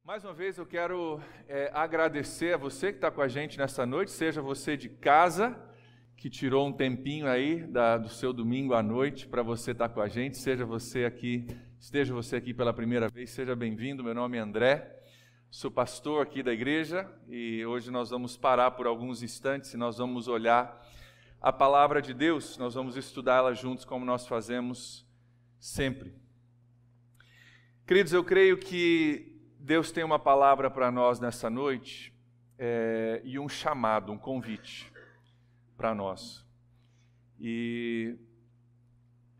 Mais uma vez eu quero agradecer a você que está com a gente nessa noite, seja você de casa, que tirou um tempinho aí do seu domingo à noite para você estar com a gente, esteja você aqui pela primeira vez, seja bem-vindo. Meu nome é André, sou pastor aqui da igreja e hoje nós vamos parar por alguns instantes e nós vamos olhar a palavra de Deus, nós vamos estudá-la juntos como nós fazemos sempre. Queridos, eu creio que Deus tem uma palavra para nós nessa noite e um chamado, um convite para nós. E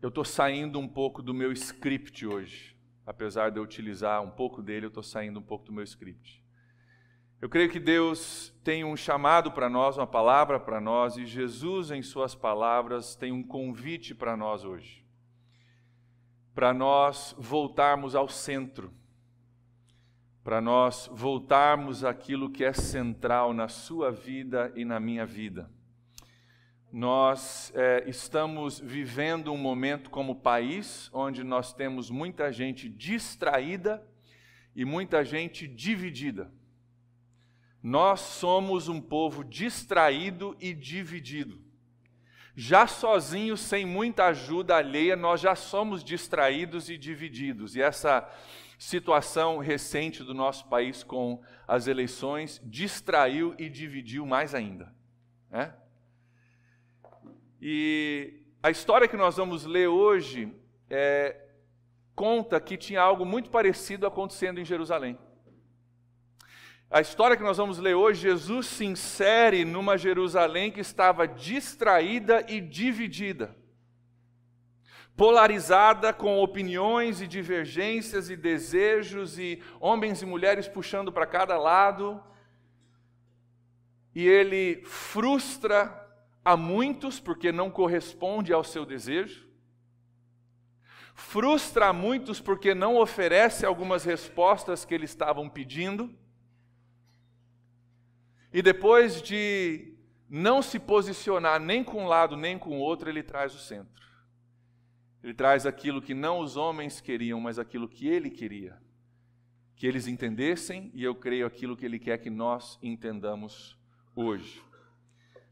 eu estou saindo um pouco do meu script hoje. Apesar de eu utilizar um pouco dele, eu estou saindo um pouco do meu script. Eu creio que Deus tem um chamado para nós, uma palavra para nós, e Jesus, em suas palavras, tem um convite para nós hoje. Para nós voltarmos ao centro. Para nós voltarmos àquilo que é central na sua vida e na minha vida. Nós estamos vivendo um momento como país, onde nós temos muita gente distraída e muita gente dividida. Nós somos um povo distraído e dividido. Já sozinhos, sem muita ajuda alheia, nós já somos distraídos e divididos. E essa situação recente do nosso país com as eleições distraiu e dividiu mais ainda, né? E a história que nós vamos ler hoje conta que tinha algo muito parecido acontecendo em Jerusalém. A história que nós vamos ler hoje, Jesus se insere numa Jerusalém que estava distraída e dividida, polarizada com opiniões e divergências e desejos e homens e mulheres puxando para cada lado. E ele frustra a muitos porque não corresponde ao seu desejo. Frustra a muitos porque não oferece algumas respostas que eles estavam pedindo. E depois de não se posicionar nem com um lado nem com o outro, ele traz o centro. Ele traz aquilo que não os homens queriam, mas aquilo que ele queria. Que eles entendessem, e eu creio aquilo que ele quer que nós entendamos hoje.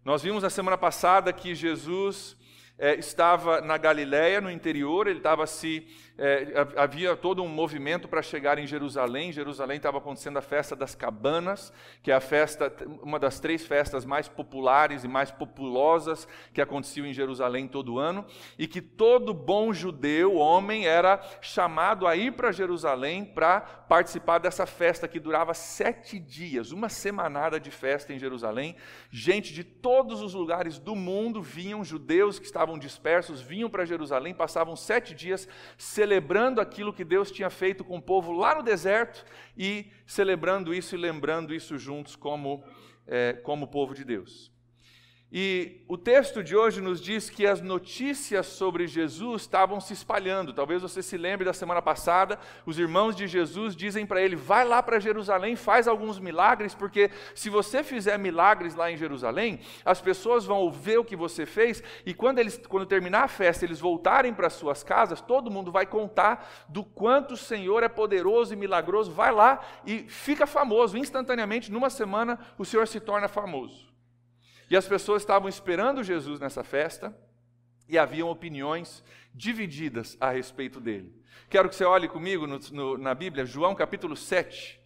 Nós vimos na semana passada que Jesus estava na Galileia, no interior, ele estava havia todo um movimento para chegar em Jerusalém. Em Jerusalém estava acontecendo a festa das cabanas, que é a festa, uma das 3 festas mais populares e mais populosas que aconteciam em Jerusalém todo ano, e que todo bom judeu, homem, era chamado a ir para Jerusalém para participar dessa festa que durava 7 dias, uma semanada de festa em Jerusalém. Gente de todos os lugares do mundo vinham, judeus que estavam dispersos, vinham para Jerusalém, passavam 7 dias celebrando aquilo que Deus tinha feito com o povo lá no deserto e celebrando isso e lembrando isso juntos como povo de Deus. E o texto de hoje nos diz que as notícias sobre Jesus estavam se espalhando. Talvez você se lembre da semana passada, os irmãos de Jesus dizem para ele: vai lá para Jerusalém, faz alguns milagres, porque se você fizer milagres lá em Jerusalém, as pessoas vão ver o que você fez, e quando terminar a festa, eles voltarem para suas casas, todo mundo vai contar do quanto o Senhor é poderoso e milagroso. Vai lá e fica famoso, instantaneamente, numa semana o Senhor se torna famoso. E as pessoas estavam esperando Jesus nessa festa e haviam opiniões divididas a respeito dele. Quero que você olhe comigo na Bíblia, João capítulo 7,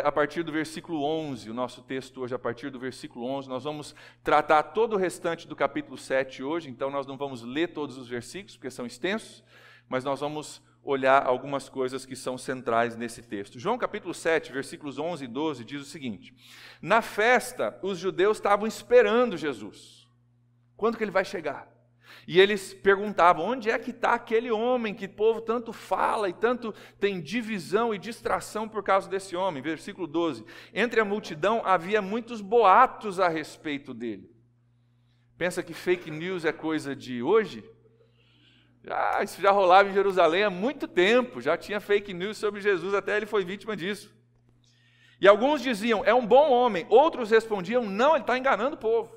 a partir do versículo 11, o nosso texto hoje a partir do versículo 11. Nós vamos tratar todo o restante do capítulo 7 hoje, então nós não vamos ler todos os versículos, porque são extensos, mas nós vamos olhar algumas coisas que são centrais nesse texto. João capítulo 7, versículos 11 e 12, diz o seguinte: na festa, os judeus estavam esperando Jesus. Quando que ele vai chegar? E eles perguntavam: onde é que está aquele homem que o povo tanto fala e tanto tem divisão e distração por causa desse homem? Versículo 12: entre a multidão havia muitos boatos a respeito dele. Pensa que fake news é coisa de hoje? Isso já rolava em Jerusalém há muito tempo, já tinha fake news sobre Jesus, até ele foi vítima disso. E alguns diziam: é um bom homem. Outros respondiam: não, ele está enganando o povo.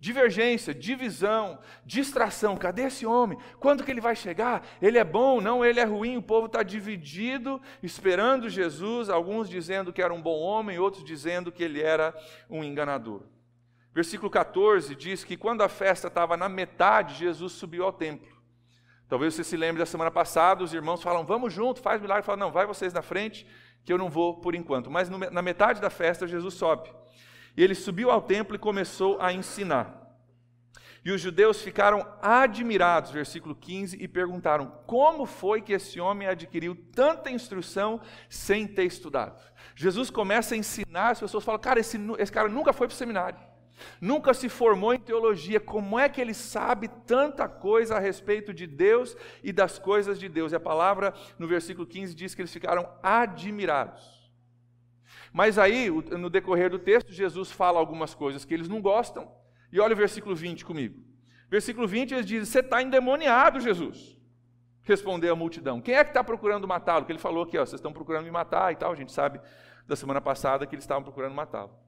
Divergência, divisão, distração. Cadê esse homem? Quando que ele vai chegar? Ele é bom? Não, ele é ruim. O povo está dividido, esperando Jesus, alguns dizendo que era um bom homem, outros dizendo que ele era um enganador. Versículo 14 diz que quando a festa estava na metade, Jesus subiu ao templo. Talvez você se lembre da semana passada, os irmãos falam, vamos junto, faz milagre. Falam, não, vai vocês na frente, que eu não vou por enquanto. Mas na metade da festa, Jesus sobe. E ele subiu ao templo e começou a ensinar. E os judeus ficaram admirados, versículo 15, e perguntaram, como foi que esse homem adquiriu tanta instrução sem ter estudado? Jesus começa a ensinar, as pessoas falam, cara, esse cara nunca foi para o seminário, nunca se formou em teologia, como é que ele sabe tanta coisa a respeito de Deus e das coisas de Deus? E a palavra no versículo 15 diz que eles ficaram admirados. Mas aí, no decorrer do texto, Jesus fala algumas coisas que eles não gostam. E olha o versículo 20 comigo. Versículo 20, eles dizem, você está endemoniado, Jesus. Respondeu a multidão. Quem é que está procurando matá-lo? Que ele falou aqui, ó, vocês estão procurando me matar e tal. A gente sabe da semana passada que eles estavam procurando matá-lo.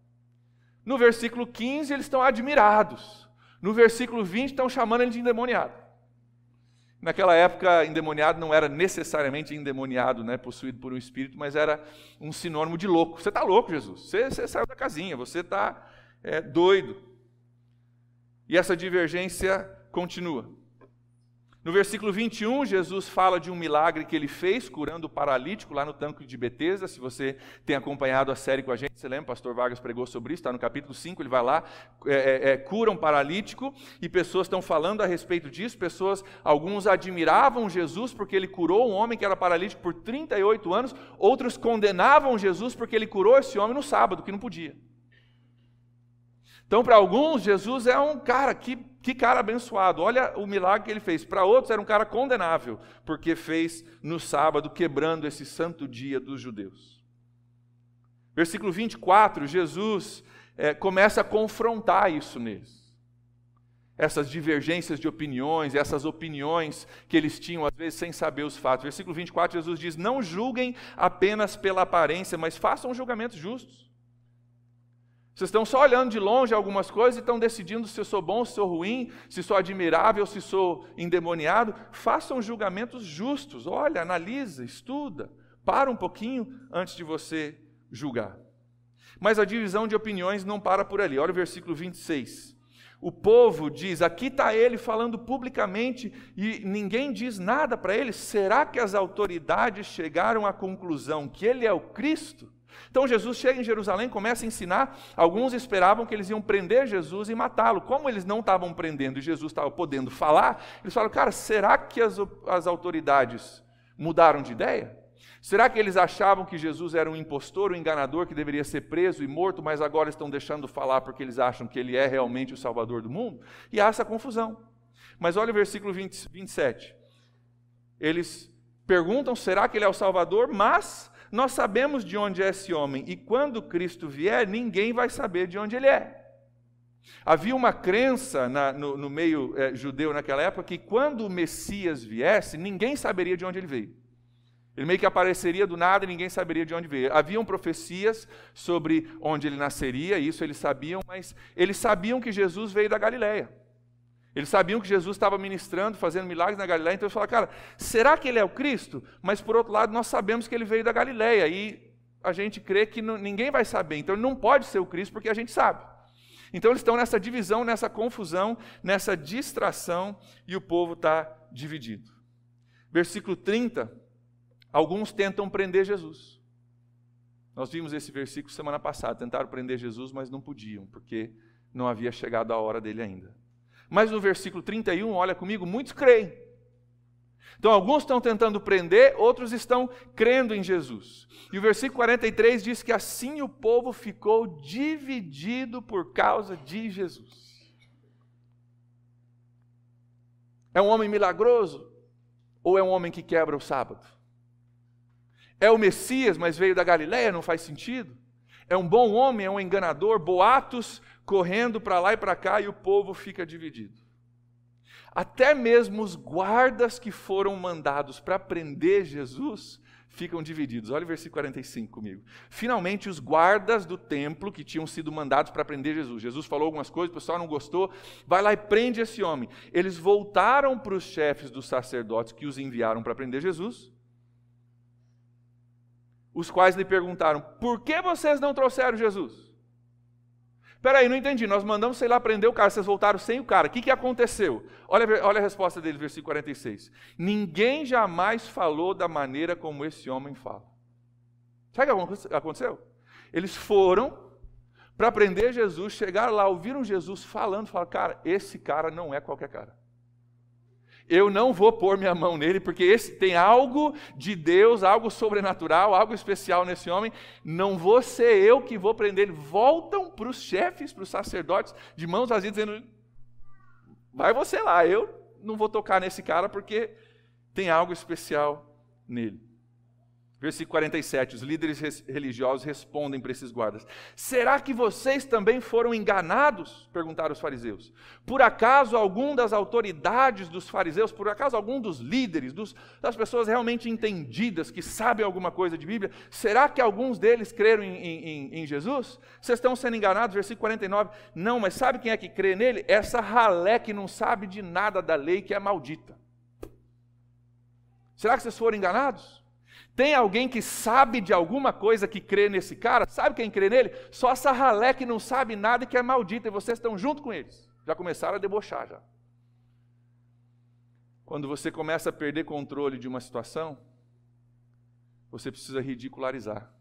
No versículo 15, eles estão admirados. No versículo 20, estão chamando ele de endemoniado. Naquela época, endemoniado não era necessariamente endemoniado, né, possuído por um espírito, mas era um sinônimo de louco. Você está louco, Jesus. Você saiu da casinha, você está doido. E essa divergência continua. No versículo 21, Jesus fala de um milagre que ele fez, curando o paralítico lá no tanque de Betesda. Se você tem acompanhado a série com a gente, você lembra, o pastor Vargas pregou sobre isso, está no capítulo 5, ele vai lá, cura um paralítico, e pessoas estão falando a respeito disso, alguns admiravam Jesus porque ele curou um homem que era paralítico por 38 anos, outros condenavam Jesus porque ele curou esse homem no sábado, que não podia. Então, para alguns, Jesus é um cara, que cara abençoado, olha o milagre que ele fez. Para outros, era um cara condenável, porque fez no sábado, quebrando esse santo dia dos judeus. Versículo 24, Jesus começa a confrontar isso neles. Essas divergências de opiniões, essas opiniões que eles tinham, às vezes, sem saber os fatos. Versículo 24, Jesus diz, não julguem apenas pela aparência, mas façam julgamentos justos. Vocês estão só olhando de longe algumas coisas e estão decidindo se eu sou bom, se sou ruim, se sou admirável, se sou endemoniado. Façam julgamentos justos. Olha, analisa, estuda, para um pouquinho antes de você julgar. Mas a divisão de opiniões não para por ali. Olha o versículo 26. O povo diz, aqui está ele falando publicamente e ninguém diz nada para ele. Será que as autoridades chegaram à conclusão que ele é o Cristo? Então Jesus chega em Jerusalém, começa a ensinar. Alguns esperavam que eles iam prender Jesus e matá-lo. Como eles não estavam prendendo e Jesus estava podendo falar, eles falaram, cara, será que as autoridades mudaram de ideia? Será que eles achavam que Jesus era um impostor, um enganador, que deveria ser preso e morto, mas agora estão deixando falar porque eles acham que ele é realmente o Salvador do mundo? E há essa confusão. Mas olha o versículo 27. Eles perguntam, será que ele é o Salvador? Mas nós sabemos de onde é esse homem, e quando Cristo vier, ninguém vai saber de onde ele é. Havia uma crença no meio judeu naquela época, que quando o Messias viesse, ninguém saberia de onde ele veio. Ele meio que apareceria do nada e ninguém saberia de onde veio. Haviam profecias sobre onde ele nasceria, isso eles sabiam, mas eles sabiam que Jesus veio da Galileia. Eles sabiam que Jesus estava ministrando, fazendo milagres na Galileia, então eles falaram, cara, será que ele é o Cristo? Mas por outro lado, nós sabemos que ele veio da Galileia, e a gente crê que ninguém vai saber, então ele não pode ser o Cristo, porque a gente sabe. Então eles estão nessa divisão, nessa confusão, nessa distração, e o povo está dividido. Versículo 30, alguns tentam prender Jesus. Nós vimos esse versículo semana passada, tentaram prender Jesus, mas não podiam, porque não havia chegado a hora dele ainda. Mas no versículo 31, olha comigo, muitos creem. Então alguns estão tentando prender, outros estão crendo em Jesus. E o versículo 43 diz que assim o povo ficou dividido por causa de Jesus. É um homem milagroso? Ou é um homem que quebra o sábado? É o Messias, mas veio da Galileia, não faz sentido? É um bom homem, é um enganador, boatos correndo para lá e para cá, e o povo fica dividido. Até mesmo os guardas que foram mandados para prender Jesus ficam divididos. Olha o versículo 45 comigo. Finalmente, os guardas do templo que tinham sido mandados para prender Jesus. Jesus falou algumas coisas, o pessoal não gostou, vai lá e prende esse homem. Eles voltaram para os chefes dos sacerdotes que os enviaram para prender Jesus, os quais lhe perguntaram: por que vocês não trouxeram Jesus? Espera aí, não entendi, nós mandamos, sei lá, prender o cara, vocês voltaram sem o cara, o que aconteceu? Olha a resposta dele, versículo 46. Ninguém jamais falou da maneira como esse homem fala. Sabe o que aconteceu? Eles foram para prender Jesus, chegaram lá, ouviram Jesus falando, falaram: cara, esse cara não é qualquer cara. Eu não vou pôr minha mão nele, porque esse tem algo de Deus, algo sobrenatural, algo especial nesse homem. Não vou ser eu que vou prender ele. Voltam para os chefes, para os sacerdotes, de mãos vazias, dizendo: vai você lá, eu não vou tocar nesse cara, porque tem algo especial nele. Versículo 47, os líderes religiosos respondem para esses guardas: será que vocês também foram enganados? Perguntaram os fariseus. Por acaso algum das autoridades dos fariseus, por acaso algum dos líderes, das pessoas realmente entendidas, que sabem alguma coisa de Bíblia, será que alguns deles creram em Jesus? Vocês estão sendo enganados, versículo 49, não, mas sabe quem é que crê nele? Essa ralé que não sabe de nada da lei, que é maldita. Será que vocês foram enganados? Tem alguém que sabe de alguma coisa que crê nesse cara? Sabe quem crê nele? Só essa ralé que não sabe nada e que é maldita, e vocês estão junto com eles. Já começaram a debochar já. Quando você começa a perder controle de uma situação, você precisa ridicularizar.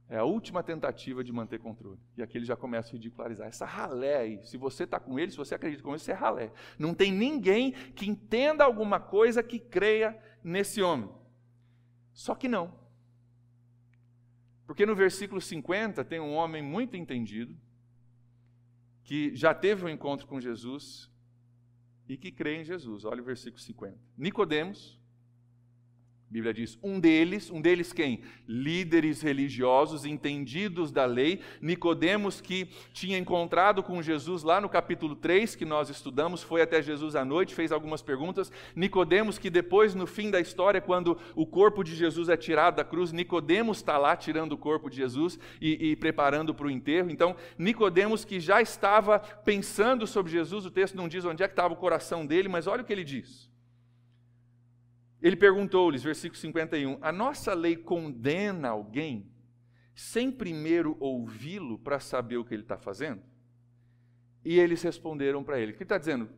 É a última tentativa de manter controle. E aqui ele já começa a ridicularizar. Essa ralé aí, se você está com ele, se você acredita com ele, você é ralé. Não tem ninguém que entenda alguma coisa que creia nesse homem. Só que não. Porque no versículo 50 tem um homem muito entendido, que já teve um encontro com Jesus e que crê em Jesus. Olha o versículo 50. Nicodemos, a Bíblia diz, um deles quem? Líderes religiosos, entendidos da lei. Nicodemos, que tinha encontrado com Jesus lá no capítulo 3, que nós estudamos, foi até Jesus à noite, fez algumas perguntas. Nicodemos, que depois, no fim da história, quando o corpo de Jesus é tirado da cruz, Nicodemos está lá tirando o corpo de Jesus e preparando para o enterro. Então, Nicodemos, que já estava pensando sobre Jesus, o texto não diz onde é que estava o coração dele, mas olha o que ele diz. Ele perguntou-lhes, versículo 51, a nossa lei condena alguém sem primeiro ouvi-lo para saber o que ele está fazendo? E eles responderam para ele. O que ele está dizendo?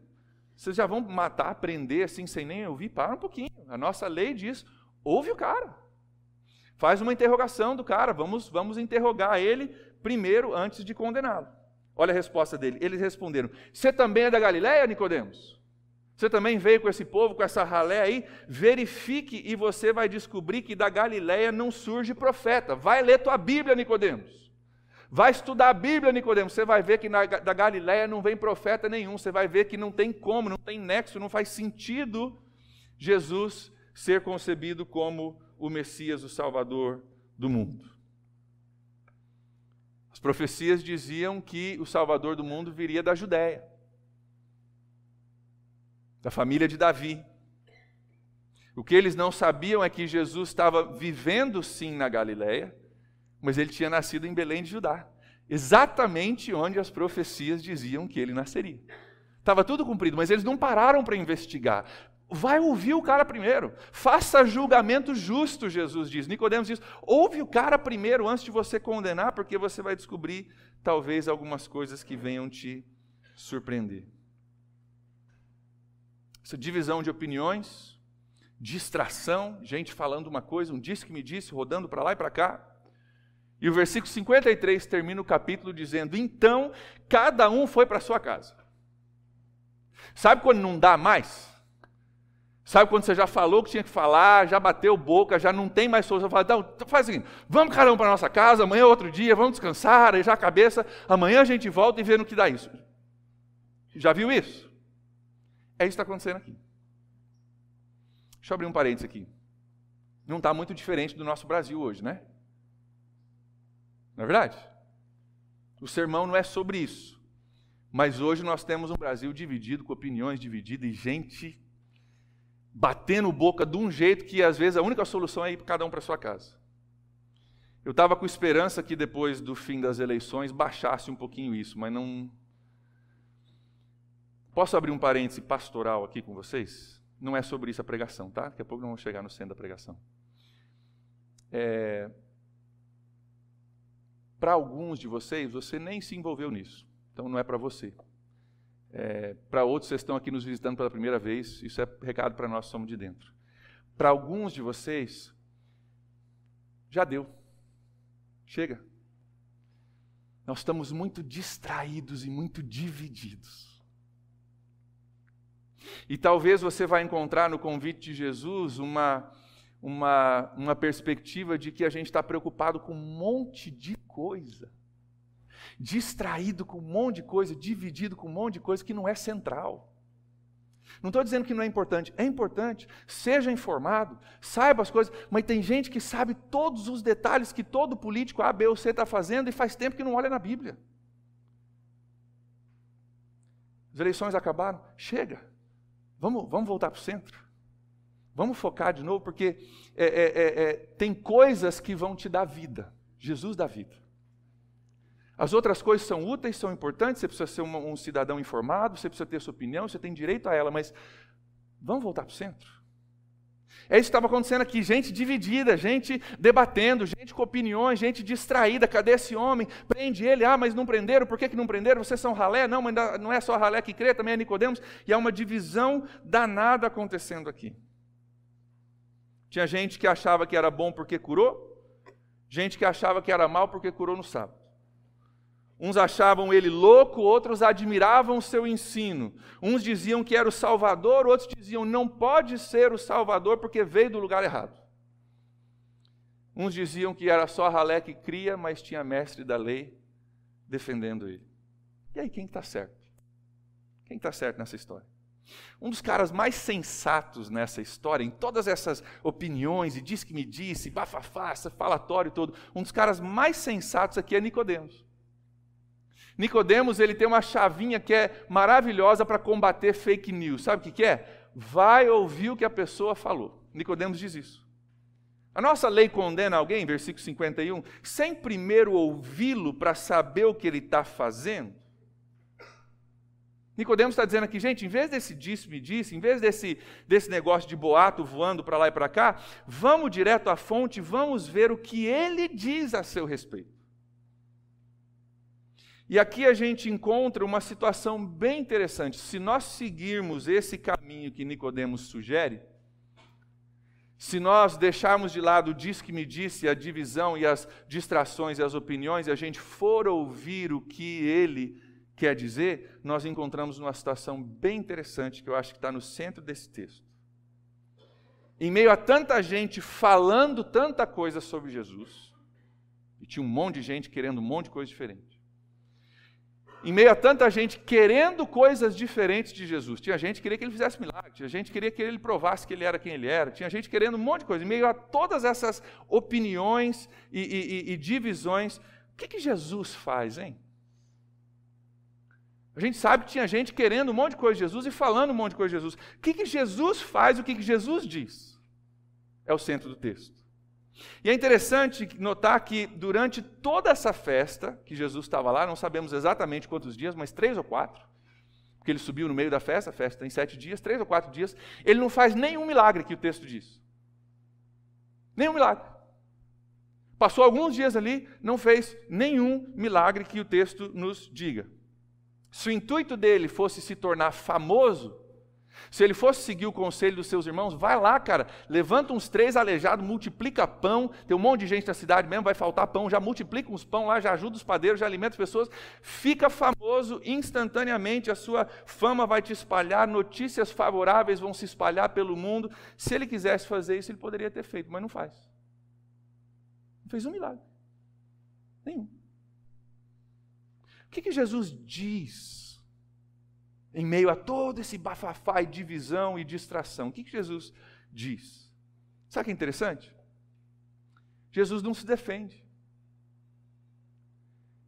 Vocês já vão matar, prender assim sem nem ouvir? Para um pouquinho. A nossa lei diz, ouve o cara. Faz uma interrogação do cara, vamos interrogar ele primeiro antes de condená-lo. Olha a resposta dele. Eles responderam, você também é da Galileia, Nicodemos? Você também veio com esse povo, com essa ralé aí? Verifique e você vai descobrir que da Galileia não surge profeta. Vai ler tua Bíblia, Nicodemos. Vai estudar a Bíblia, Nicodemos. Você vai ver que da Galileia não vem profeta nenhum. Você vai ver que não tem como, não tem nexo, não faz sentido Jesus ser concebido como o Messias, o Salvador do mundo. As profecias diziam que o Salvador do mundo viria da Judéia, da família de Davi. O que eles não sabiam é que Jesus estava vivendo sim na Galileia, mas ele tinha nascido em Belém de Judá, exatamente onde as profecias diziam que ele nasceria. Estava tudo cumprido, mas eles não pararam para investigar. Vai ouvir o cara primeiro, faça julgamento justo, Jesus diz. Nicodemos diz, ouve o cara primeiro antes de você condenar, porque você vai descobrir talvez algumas coisas que venham te surpreender. Essa divisão de opiniões, distração, gente falando uma coisa, um disse que me disse, rodando para lá e para cá. E o versículo 53 termina o capítulo dizendo, então cada um foi para a sua casa. Sabe quando não dá mais? Sabe quando você já falou o que tinha que falar, já bateu boca, já não tem mais solução? Fala, então faz o seguinte, vamos cada um para a nossa casa, amanhã é outro dia, vamos descansar, arejar a cabeça, amanhã a gente volta e vê no que dá isso. Já viu isso? É isso que está acontecendo aqui. Deixa eu abrir um parênteses aqui. Não está muito diferente do nosso Brasil hoje, né? Não é verdade? O sermão não é sobre isso. Mas hoje nós temos um Brasil dividido, com opiniões divididas e gente batendo boca de um jeito que às vezes a única solução é ir cada um para sua casa. Eu estava com esperança que depois do fim das eleições baixasse um pouquinho isso, mas não... Posso abrir um parêntese pastoral aqui com vocês? Não é sobre isso a pregação, tá? Daqui a pouco não vamos chegar no centro da pregação. Para alguns de vocês, você nem se envolveu nisso, então não é para você. Para outros, vocês estão aqui nos visitando pela primeira vez, isso é recado para nós que somos de dentro. Para alguns de vocês, já deu. Chega. Nós estamos muito distraídos e muito divididos. E talvez você vai encontrar no convite de Jesus uma perspectiva de que a gente está preocupado com um monte de coisa. Distraído com um monte de coisa, dividido com um monte de coisa que não é central. Não estou dizendo que não é importante, seja informado, saiba as coisas, mas tem gente que sabe todos os detalhes que todo político A, B ou C está fazendo e faz tempo que não olha na Bíblia. As eleições acabaram, chega, vamos voltar para o centro, vamos focar de novo, porque tem coisas que vão te dar vida, Jesus dá vida. As outras coisas são úteis, são importantes, você precisa ser um cidadão informado, você precisa ter sua opinião, você tem direito a ela, mas vamos voltar para o centro. É isso que estava acontecendo aqui, gente dividida, gente debatendo, gente com opiniões, gente distraída, cadê esse homem? Prende ele, mas não prenderam, por que não prenderam? Vocês são ralé? Não, mas não é só ralé que crê, também é Nicodemos, e há uma divisão danada acontecendo aqui. Tinha gente que achava que era bom porque curou, gente que achava que era mal porque curou no sábado. Uns achavam ele louco, outros admiravam o seu ensino. Uns diziam que era o Salvador, outros diziam não pode ser o Salvador porque veio do lugar errado. Uns diziam que era só ralé que cria, mas tinha mestre da lei defendendo ele. E aí, quem está certo? Quem está certo nessa história? Um dos caras mais sensatos nessa história, em todas essas opiniões, e diz que me disse, bafafá, esse falatório todo, um dos caras mais sensatos aqui é Nicodemos. Nicodemos, ele tem uma chavinha que é maravilhosa para combater fake news. Sabe o que é? Vai ouvir o que a pessoa falou. Nicodemos diz isso. A nossa lei condena alguém, versículo 51, sem primeiro ouvi-lo para saber o que ele está fazendo. Nicodemos está dizendo aqui, gente, em vez desse disse-me-disse, em vez desse negócio de boato voando para lá e para cá, vamos direto à fonte, vamos ver o que ele diz a seu respeito. E aqui a gente encontra uma situação bem interessante. Se nós seguirmos esse caminho que Nicodemos sugere, se nós deixarmos de lado o diz que me disse, a divisão e as distrações e as opiniões, e a gente for ouvir o que ele quer dizer, nós encontramos uma situação bem interessante que eu acho que está no centro desse texto. Em meio a tanta gente falando tanta coisa sobre Jesus, e tinha um monte de gente querendo um monte de coisa diferente. Em meio a tanta gente querendo coisas diferentes de Jesus. Tinha gente que queria que ele fizesse milagre, tinha gente que queria que ele provasse que ele era quem ele era, tinha gente querendo um monte de coisa. Em meio a todas essas opiniões e divisões, o que Jesus faz, hein? A gente sabe que tinha gente querendo um monte de coisa de Jesus e falando um monte de coisa de Jesus. O que Jesus faz, o que Jesus diz? É o centro do texto. E é interessante notar que durante toda essa festa, que Jesus estava lá, não sabemos exatamente quantos dias, mas 3 ou 4, porque ele subiu no meio da festa, a festa tem 7 dias, 3 ou 4 dias, ele não faz nenhum milagre que o texto diz. Nenhum milagre. Passou alguns dias ali, não fez nenhum milagre que o texto nos diga. Se o intuito dele fosse se tornar famoso, se ele fosse seguir o conselho dos seus irmãos, vai lá, cara, levanta uns 3 aleijados, multiplica pão, tem um monte de gente na cidade mesmo, vai faltar pão, já multiplica uns pão lá, já ajuda os padeiros, já alimenta as pessoas, fica famoso instantaneamente, a sua fama vai te espalhar, notícias favoráveis vão se espalhar pelo mundo. Se ele quisesse fazer isso, ele poderia ter feito, mas não faz. Não fez um milagre. Nenhum. O que Jesus diz em meio a todo esse bafafá e divisão e distração? O que Jesus diz? Sabe o que é interessante? Jesus não se defende.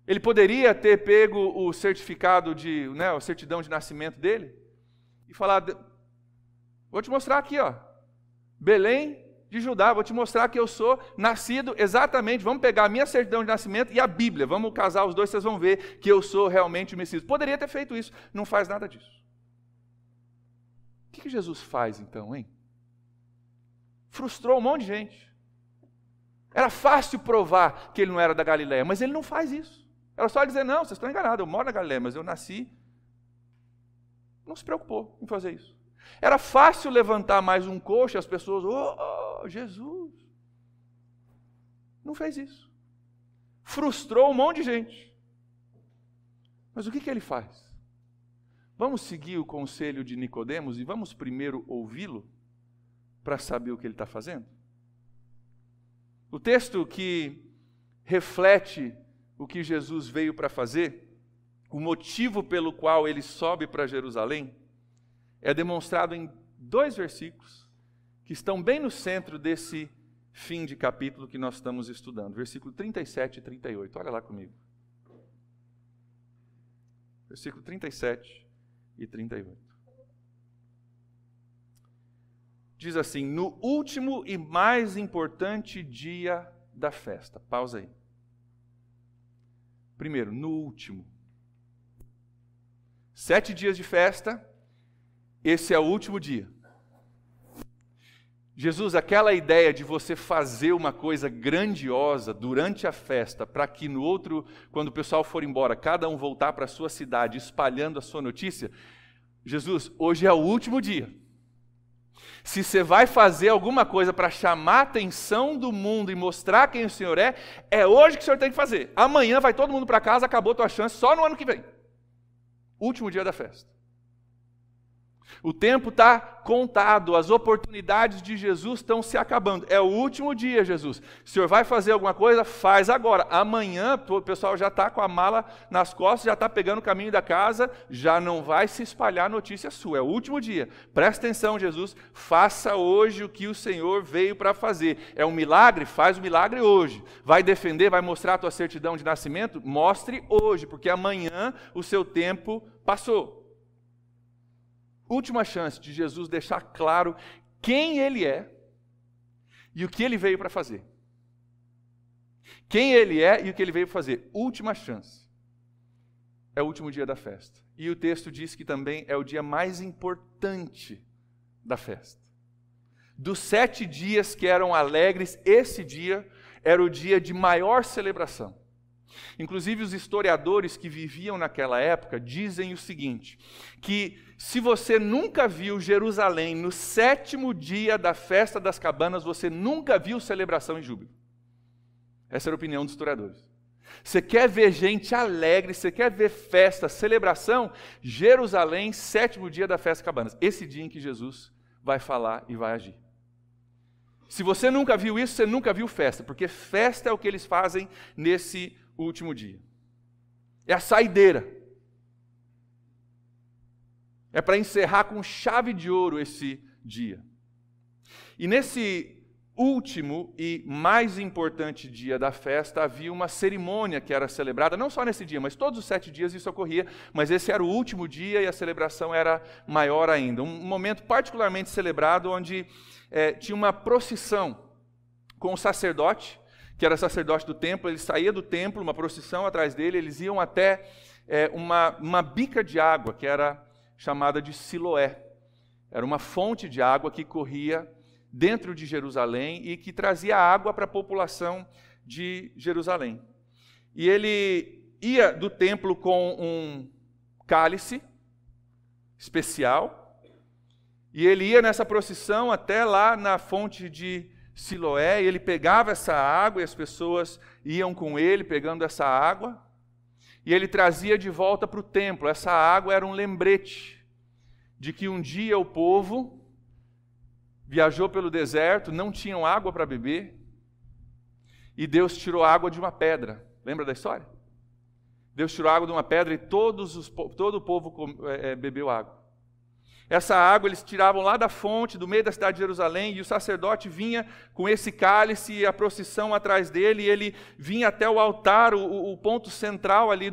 Ele poderia ter pego o certificado a certidão de nascimento dele e falar, Vou te mostrar aqui, ó. Belém de Judá, vou te mostrar que eu sou nascido exatamente, vamos pegar a minha certidão de nascimento e a Bíblia, vamos casar os dois, vocês vão ver que eu sou realmente o Messias. Poderia ter feito isso, não faz nada disso. O que Jesus faz então, hein? Frustrou um monte de gente. Era fácil provar que ele não era da Galileia, mas ele não faz isso. Era só dizer, não, vocês estão enganados, eu moro na Galileia, mas eu nasci. Não se preocupou em fazer isso. Era fácil levantar mais um coxo e as pessoas, Jesus. Não fez isso. Frustrou um monte de gente. Mas o que ele faz? Vamos seguir o conselho de Nicodemos e vamos primeiro ouvi-lo para saber o que ele está fazendo? O texto que reflete o que Jesus veio para fazer, o motivo pelo qual ele sobe para Jerusalém, é demonstrado em 2 versículos que estão bem no centro desse fim de capítulo que nós estamos estudando. Versículo 37 e 38. Olha lá comigo. Versículo 37 e 38. Diz assim: no último e mais importante dia da festa. Pausa aí. Primeiro, no último. 7 dias de festa, esse é o último dia. Jesus, aquela ideia de você fazer uma coisa grandiosa durante a festa, para que no outro, quando o pessoal for embora, cada um voltar para a sua cidade, espalhando a sua notícia. Jesus, hoje é o último dia. Se você vai fazer alguma coisa para chamar a atenção do mundo e mostrar quem o Senhor é hoje que o Senhor tem que fazer. Amanhã vai todo mundo para casa, acabou a tua chance, só no ano que vem. Último dia da festa. O tempo está contado, as oportunidades de Jesus estão se acabando. É o último dia, Jesus. O Senhor vai fazer alguma coisa? Faz agora. Amanhã o pessoal já está com a mala nas costas, já está pegando o caminho da casa, já não vai se espalhar notícia sua. É o último dia. Presta atenção, Jesus. Faça hoje o que o Senhor veio para fazer. É um milagre? Faz o milagre hoje. Vai defender, vai mostrar a tua certidão de nascimento? Mostre hoje, porque amanhã o seu tempo passou. Última chance de Jesus deixar claro quem Ele é e o que Ele veio para fazer. Quem Ele é e o que Ele veio para fazer. Última chance. É o último dia da festa. E o texto diz que também é o dia mais importante da festa. Dos 7 dias que eram alegres, esse dia era o dia de maior celebração. Inclusive os historiadores que viviam naquela época dizem o seguinte, que se você nunca viu Jerusalém no 7º dia da festa das cabanas, você nunca viu celebração e júbilo. Essa era a opinião dos historiadores. Você quer ver gente alegre, você quer ver festa, celebração, Jerusalém, 7º dia da festa das cabanas. Esse dia em que Jesus vai falar e vai agir. Se você nunca viu isso, você nunca viu festa, porque festa é o que eles fazem nesse último dia. É a saideira. É para encerrar com chave de ouro esse dia. E nesse último e mais importante dia da festa, havia uma cerimônia que era celebrada, não só nesse dia, mas todos os 7 dias isso ocorria, mas esse era o último dia e a celebração era maior ainda. Um momento particularmente celebrado onde tinha uma procissão com o sacerdote, que era sacerdote do templo. Ele saía do templo, uma procissão atrás dele, eles iam até uma bica de água, que era chamada de Siloé. Era uma fonte de água que corria dentro de Jerusalém e que trazia água para a população de Jerusalém. E ele ia do templo com um cálice especial, e ele ia nessa procissão até lá na fonte de Siloé, e ele pegava essa água e as pessoas iam com ele pegando essa água, e ele trazia de volta para o templo. Essa água era um lembrete de que um dia o povo viajou pelo deserto, não tinham água para beber, e Deus tirou água de uma pedra. Lembra da história? Deus tirou água de uma pedra e todo o povo bebeu água. Essa água eles tiravam lá da fonte, do meio da cidade de Jerusalém, e o sacerdote vinha com esse cálice e a procissão atrás dele, e ele vinha até o altar, o ponto central ali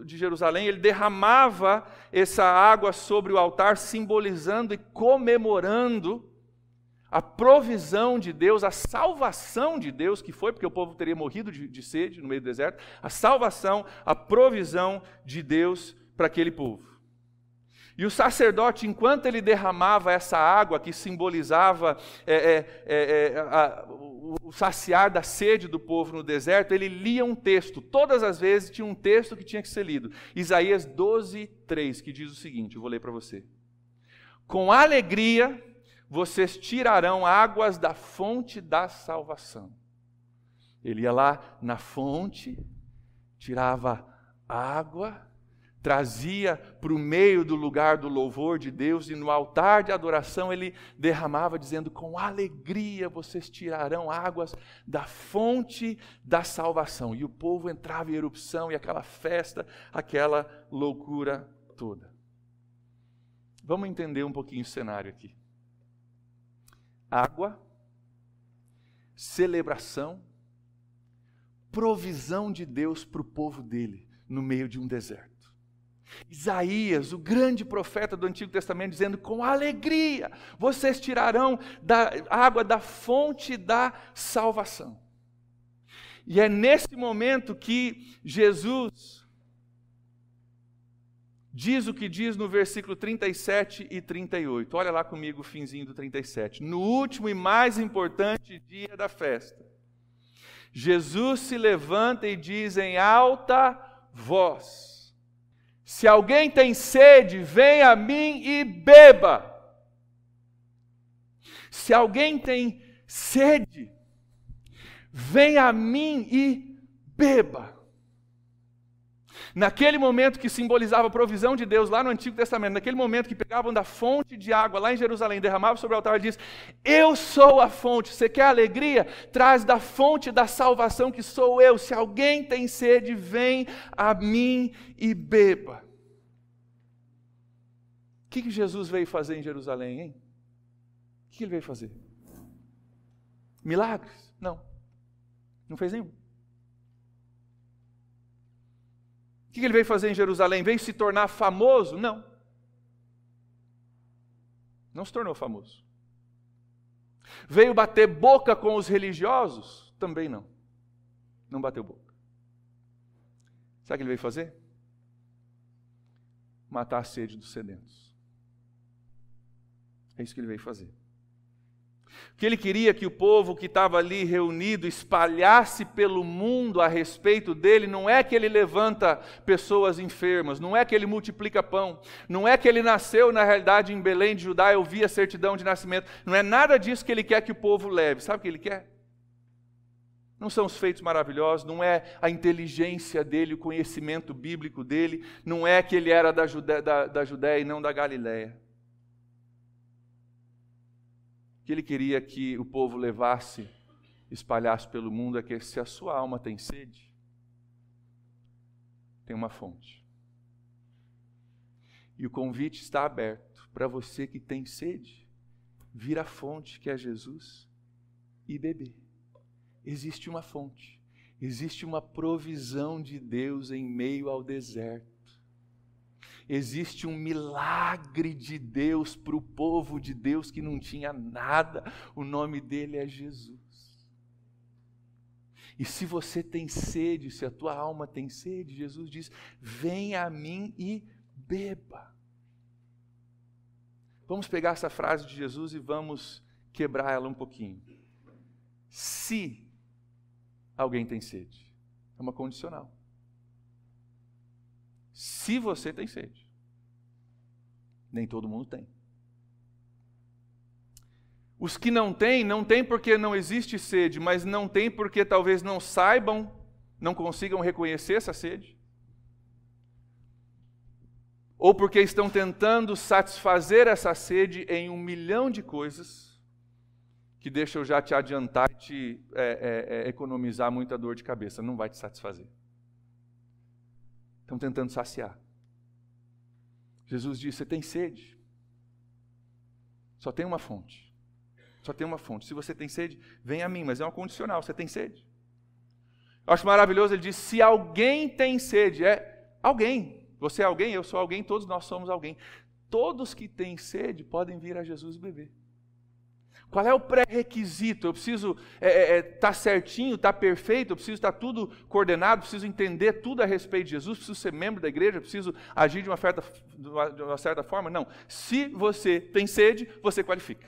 de Jerusalém, ele derramava essa água sobre o altar, simbolizando e comemorando a provisão de Deus, a salvação de Deus, que foi porque o povo teria morrido de sede no meio do deserto, a salvação, a provisão de Deus para aquele povo. E o sacerdote, enquanto ele derramava essa água que simbolizava o saciar da sede do povo no deserto, ele lia um texto. Todas as vezes tinha um texto que tinha que ser lido. Isaías 12:3, que diz o seguinte, eu vou ler para você. Com alegria vocês tirarão águas da fonte da salvação. Ele ia lá na fonte, tirava água, trazia para o meio do lugar do louvor de Deus e no altar de adoração ele derramava dizendo, com alegria vocês tirarão águas da fonte da salvação. E o povo entrava em erupção e aquela festa, aquela loucura toda. Vamos entender um pouquinho o cenário aqui. Água, celebração, provisão de Deus para o povo dele no meio de um deserto. Isaías, o grande profeta do Antigo Testamento, dizendo, com alegria vocês tirarão da água da fonte da salvação. E é nesse momento que Jesus diz o que diz no versículo 37 e 38. Olha lá comigo o finzinho do 37. No último e mais importante dia da festa, Jesus se levanta e diz em alta voz, se alguém tem sede, venha a mim e beba. Se alguém tem sede, venha a mim e beba. Naquele momento que simbolizava a provisão de Deus lá no Antigo Testamento, naquele momento que pegavam da fonte de água lá em Jerusalém, derramavam sobre o altar e diz, eu sou a fonte, você quer alegria? Traz da fonte da salvação que sou eu, se alguém tem sede, vem a mim e beba. O que Jesus veio fazer em Jerusalém, hein? O que ele veio fazer? Milagres? Não. Não fez nenhum. O que ele veio fazer em Jerusalém? Veio se tornar famoso? Não. Não se tornou famoso. Veio bater boca com os religiosos? Também não. Não bateu boca. Sabe o que ele veio fazer? Matar a sede dos sedentos. É isso que ele veio fazer. Que ele queria que o povo que estava ali reunido espalhasse pelo mundo a respeito dele, não é que ele levanta pessoas enfermas, não é que ele multiplica pão, não é que ele nasceu na realidade em Belém de Judá, eu vi a certidão de nascimento, não é nada disso que ele quer que o povo leve. Sabe o que ele quer? Não são os feitos maravilhosos, não é a inteligência dele, o conhecimento bíblico dele, não é que ele era da Judéia e não da Galiléia. Que ele queria que o povo levasse, espalhasse pelo mundo, é que se a sua alma tem sede, tem uma fonte. E o convite está aberto para você que tem sede, vir à fonte que é Jesus e beber. Existe uma fonte, existe uma provisão de Deus em meio ao deserto. Existe um milagre de Deus para o povo de Deus que não tinha nada. O nome dele é Jesus. E se você tem sede, se a tua alma tem sede, Jesus diz, venha a mim e beba. Vamos pegar essa frase de Jesus e vamos quebrar ela um pouquinho. Se alguém tem sede, é uma condicional. Se você tem sede. Nem todo mundo tem. Os que não têm porque não existe sede, mas não têm porque talvez não saibam, não consigam reconhecer essa sede. Ou porque estão tentando satisfazer essa sede em 1 milhão de coisas, que deixa eu já te adiantar e te economizar muita dor de cabeça. Não vai te satisfazer. Estão tentando saciar. Jesus disse, você tem sede? Só tem uma fonte. Só tem uma fonte. Se você tem sede, vem a mim, mas é uma condicional, você tem sede. Eu acho maravilhoso, ele diz, se alguém tem sede, é alguém. Você é alguém, eu sou alguém, todos nós somos alguém. Todos que têm sede podem vir a Jesus e beber. Qual é o pré-requisito? Eu preciso estar certinho, estar perfeito, eu preciso estar tudo coordenado, preciso entender tudo a respeito de Jesus, preciso ser membro da igreja, preciso agir de uma certa forma? Não. Se você tem sede, você qualifica.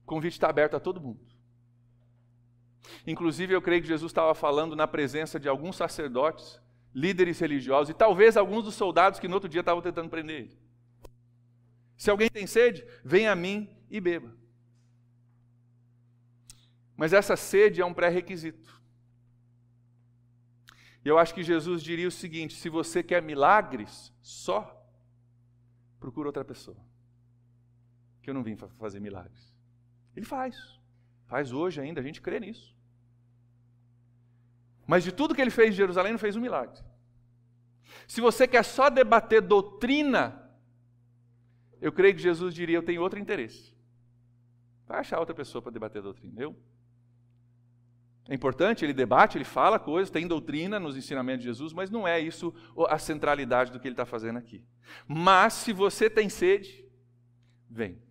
O convite está aberto a todo mundo. Inclusive, eu creio que Jesus estava falando na presença de alguns sacerdotes, líderes religiosos, e talvez alguns dos soldados que no outro dia estavam tentando prender ele. Se alguém tem sede, venha a mim e beba. Mas essa sede é um pré-requisito. E eu acho que Jesus diria o seguinte, se você quer milagres, só procura outra pessoa. Que eu não vim fazer milagres. Ele faz hoje ainda, a gente crê nisso. Mas de tudo que ele fez em Jerusalém, não fez um milagre. Se você quer só debater doutrina, eu creio que Jesus diria, eu tenho outro interesse. Vai achar outra pessoa para debater a doutrina. É importante, ele debate, ele fala coisas, tem doutrina nos ensinamentos de Jesus, mas não é isso a centralidade do que ele está fazendo aqui. Mas se você tem sede, vem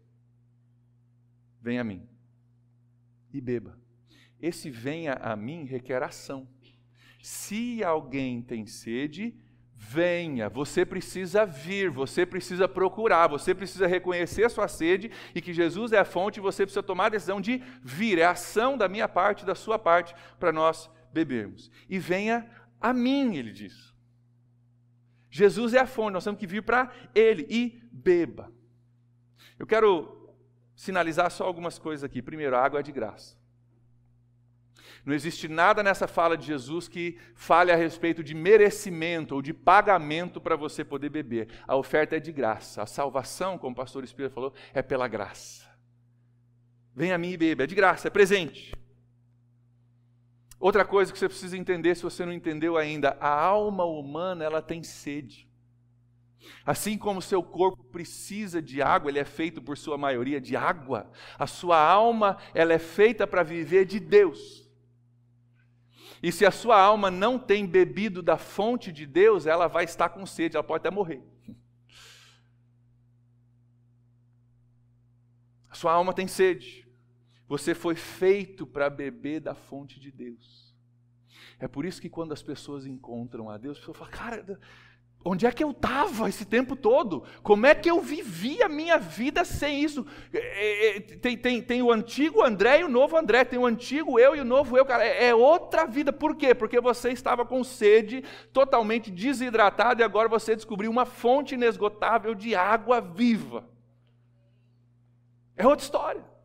a mim e beba. Esse venha a mim requer ação. Se alguém tem sede, venha, você precisa vir, você precisa procurar, você precisa reconhecer a sua sede e que Jesus é a fonte e você precisa tomar a decisão de vir. É a ação da minha parte, da sua parte, para nós bebermos. E venha a mim, ele diz. Jesus é a fonte, nós temos que vir para Ele e beba. Eu quero sinalizar só algumas coisas aqui. Primeiro, a água é de graça. Não existe nada nessa fala de Jesus que fale a respeito de merecimento ou de pagamento para você poder beber. A oferta é de graça. A salvação, como o pastor Espírito falou, é pela graça. Venha a mim e beba. É de graça, é presente. Outra coisa que você precisa entender, se você não entendeu ainda, a alma humana, ela tem sede. Assim como o seu corpo precisa de água, ele é feito por sua maioria de água, a sua alma, ela é feita para viver de Deus. E se a sua alma não tem bebido da fonte de Deus, ela vai estar com sede, ela pode até morrer. A sua alma tem sede. Você foi feito para beber da fonte de Deus. É por isso que quando as pessoas encontram a Deus, a pessoa fala, cara, onde é que eu estava esse tempo todo? Como é que eu vivi a minha vida sem isso? Tem o antigo André e o novo André, tem o antigo eu e o novo eu, cara, é outra vida. Por quê? Porque você estava com sede, totalmente desidratado, e agora você descobriu uma fonte inesgotável de água viva. É outra história.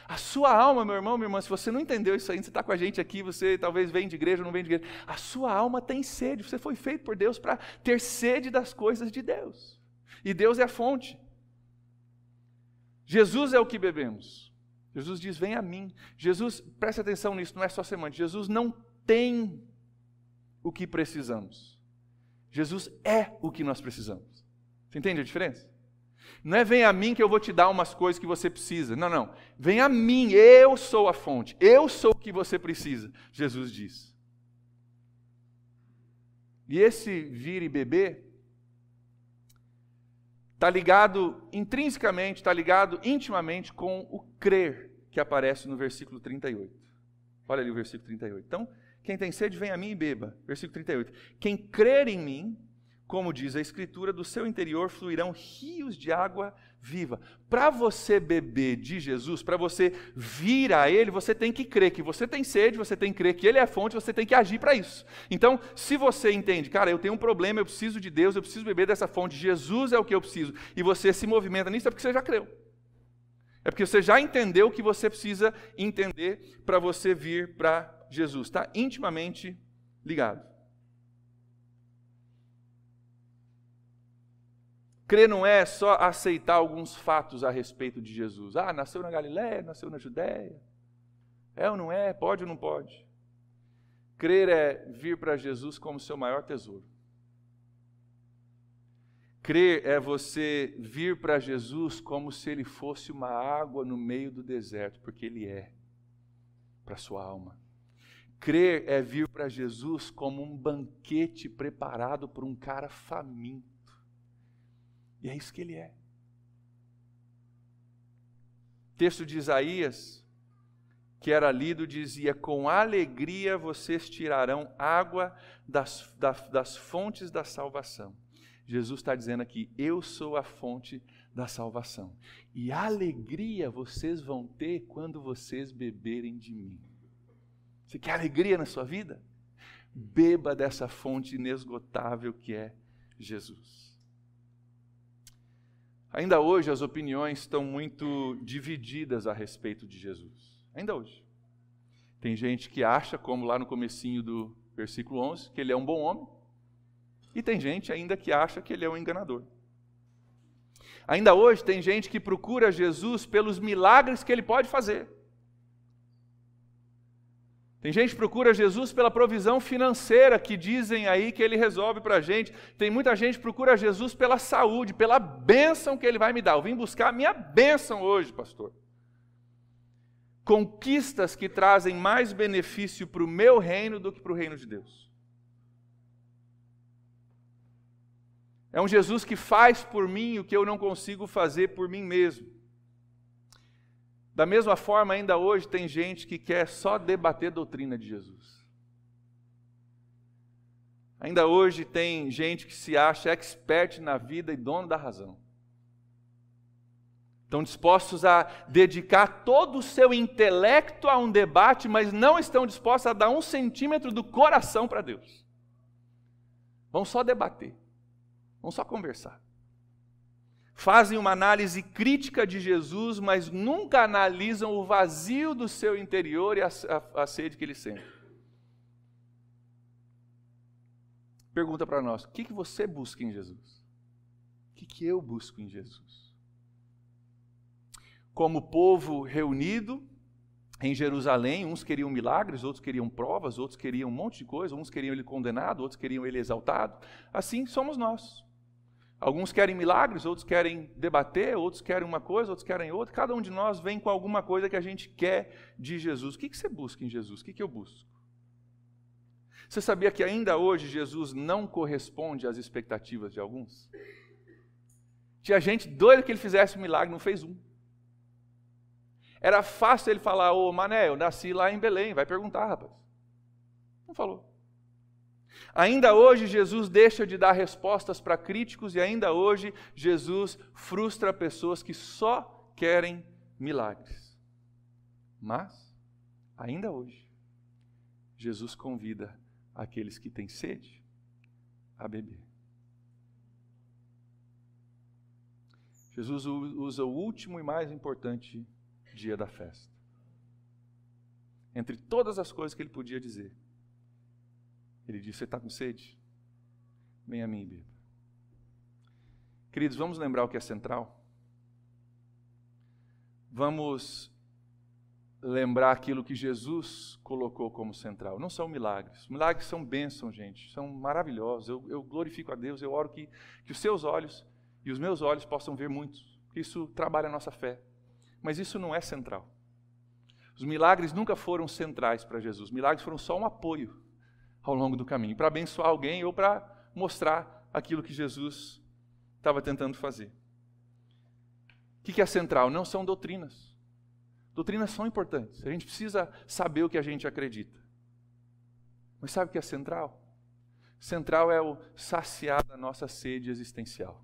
A sua alma, meu irmão, minha irmã, se você não entendeu isso ainda, você está com a gente aqui, você talvez vem de igreja ou não vem de igreja, a sua alma tem sede, você foi feito por Deus para ter sede das coisas de Deus, e Deus é a fonte. Jesus é o que bebemos. Jesus diz, vem a mim. Jesus, preste atenção nisso, não é só semântica, Jesus não tem o que precisamos, Jesus é o que nós precisamos. Você entende a diferença? Não é vem a mim que eu vou te dar umas coisas que você precisa. Não, não. Vem a mim, eu sou a fonte. Eu sou o que você precisa, Jesus diz. E esse vir e beber está ligado intrinsecamente, está ligado intimamente com o crer que aparece no versículo 38. Olha ali o versículo 38. Então, quem tem sede, vem a mim e beba. Versículo 38. Quem crer em mim, como diz a Escritura, do seu interior fluirão rios de água viva. Para você beber de Jesus, para você vir a Ele, você tem que crer que você tem sede, você tem que crer que Ele é a fonte, você tem que agir para isso. Então, se você entende, cara, eu tenho um problema, eu preciso de Deus, eu preciso beber dessa fonte, Jesus é o que eu preciso, e você se movimenta nisso, é porque você já creu. É porque você já entendeu o que você precisa entender para você vir para Jesus. Está intimamente ligado. Crer não é só aceitar alguns fatos a respeito de Jesus. Ah, nasceu na Galiléia, nasceu na Judéia. É ou não é? Pode ou não pode? Crer é vir para Jesus como seu maior tesouro. Crer é você vir para Jesus como se Ele fosse uma água no meio do deserto, porque Ele é, para a sua alma. Crer é vir para Jesus como um banquete preparado por um cara faminto. E é isso que Ele é. O texto de Isaías, que era lido, dizia: com alegria vocês tirarão água das fontes da salvação. Jesus está dizendo aqui: eu sou a fonte da salvação. E alegria vocês vão ter quando vocês beberem de mim. Você quer alegria na sua vida? Beba dessa fonte inesgotável que é Jesus. Ainda hoje as opiniões estão muito divididas a respeito de Jesus. Ainda hoje. Tem gente que acha, como lá no comecinho do versículo 11, que ele é um bom homem. E tem gente ainda que acha que ele é um enganador. Ainda hoje tem gente que procura Jesus pelos milagres que ele pode fazer. Tem gente que procura Jesus pela provisão financeira que dizem aí que Ele resolve para a gente. Tem muita gente que procura Jesus pela saúde, pela bênção que Ele vai me dar. Eu vim buscar a minha bênção hoje, pastor. Conquistas que trazem mais benefício para o meu reino do que para o reino de Deus. É um Jesus que faz por mim o que eu não consigo fazer por mim mesmo. Da mesma forma, ainda hoje tem gente que quer só debater a doutrina de Jesus. Ainda hoje tem gente que se acha expert na vida e dono da razão. Estão dispostos a dedicar todo o seu intelecto a um debate, mas não estão dispostos a dar 1 centímetro do coração para Deus. Vão só debater, vão só conversar. Fazem uma análise crítica de Jesus, mas nunca analisam o vazio do seu interior e a sede que ele sente. Pergunta para nós: o que você busca em Jesus? O que eu busco em Jesus? Como povo reunido em Jerusalém, uns queriam milagres, outros queriam provas, outros queriam um monte de coisa, uns queriam ele condenado, outros queriam ele exaltado. Assim somos nós. Alguns querem milagres, outros querem debater, outros querem uma coisa, outros querem outra. Cada um de nós vem com alguma coisa que a gente quer de Jesus. O que você busca em Jesus? O que eu busco? Você sabia que ainda hoje Jesus não corresponde às expectativas de alguns? Tinha gente doida que ele fizesse um milagre, não fez um. Era fácil ele falar: ô Mané, eu nasci lá em Belém, vai perguntar, rapaz. Não falou. Ainda hoje Jesus deixa de dar respostas para críticos e ainda hoje Jesus frustra pessoas que só querem milagres. Mas, ainda hoje, Jesus convida aqueles que têm sede a beber. Jesus usa o último e mais importante dia da festa. Entre todas as coisas que ele podia dizer, ele disse: você está com sede? Vem a mim e beba. Queridos, vamos lembrar o que é central? Vamos lembrar aquilo que Jesus colocou como central. Não são milagres. Milagres são bênçãos, gente. São maravilhosos. Eu glorifico a Deus. Eu oro que os seus olhos e os meus olhos possam ver muitos. Isso trabalha a nossa fé. Mas isso não é central. Os milagres nunca foram centrais para Jesus. Milagres foram só um apoio ao longo do caminho, para abençoar alguém ou para mostrar aquilo que Jesus estava tentando fazer. O que é central? Não são doutrinas. Doutrinas são importantes. A gente precisa saber o que a gente acredita. Mas sabe o que é central? Central é o saciar da nossa sede existencial.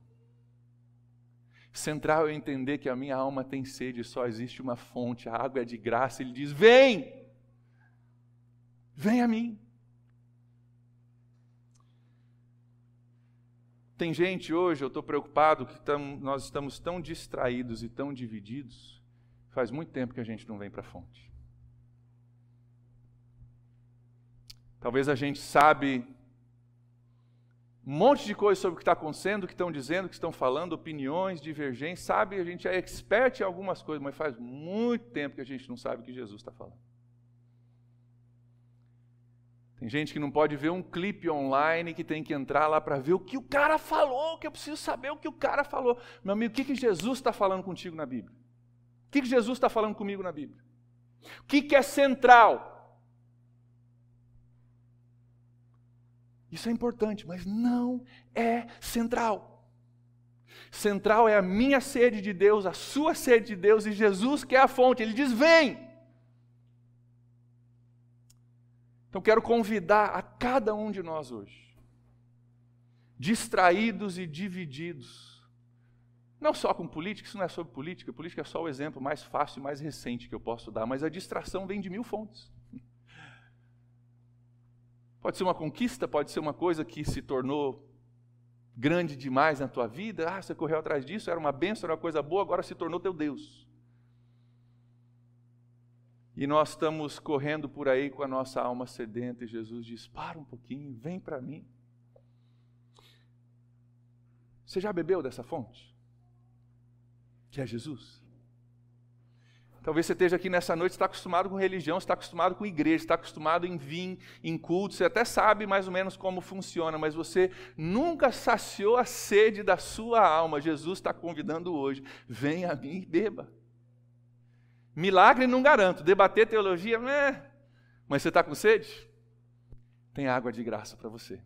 Central é entender que a minha alma tem sede e só existe uma fonte, a água é de graça. Ele diz: vem! Vem a mim. Tem gente hoje, eu estou preocupado, que nós estamos tão distraídos e tão divididos, faz muito tempo que a gente não vem para a fonte. Talvez a gente sabe um monte de coisa sobre o que está acontecendo, o que estão dizendo, o que estão falando, opiniões, divergências, sabe, a gente é expert em algumas coisas, mas faz muito tempo que a gente não sabe o que Jesus está falando. Tem gente que não pode ver um clipe online, que tem que entrar lá para ver o que o cara falou, que eu preciso saber o que o cara falou. Meu amigo, o que Jesus está falando contigo na Bíblia? O que Jesus está falando comigo na Bíblia? O que é central? Isso é importante, mas não é central. Central é a minha sede de Deus, a sua sede de Deus, e Jesus que é a fonte. Ele diz, vem! Então quero convidar a cada um de nós hoje, distraídos e divididos, não só com política, isso não é sobre política, política é só o exemplo mais fácil e mais recente que eu posso dar, mas a distração vem de 1000 fontes. Pode ser uma conquista, pode ser uma coisa que se tornou grande demais na tua vida, você correu atrás disso, era uma bênção, era uma coisa boa, agora se tornou teu Deus. E nós estamos correndo por aí com a nossa alma sedenta e Jesus diz, para um pouquinho, vem para mim. Você já bebeu dessa fonte? Que é Jesus? Talvez você esteja aqui nessa noite, está acostumado com religião, está acostumado com igreja, está acostumado em vir em culto, você até sabe mais ou menos como funciona, mas você nunca saciou a sede da sua alma. Jesus está convidando hoje, vem a mim e beba. Milagre não garanto, debater teologia, mas você está com sede? Tem água de graça para você.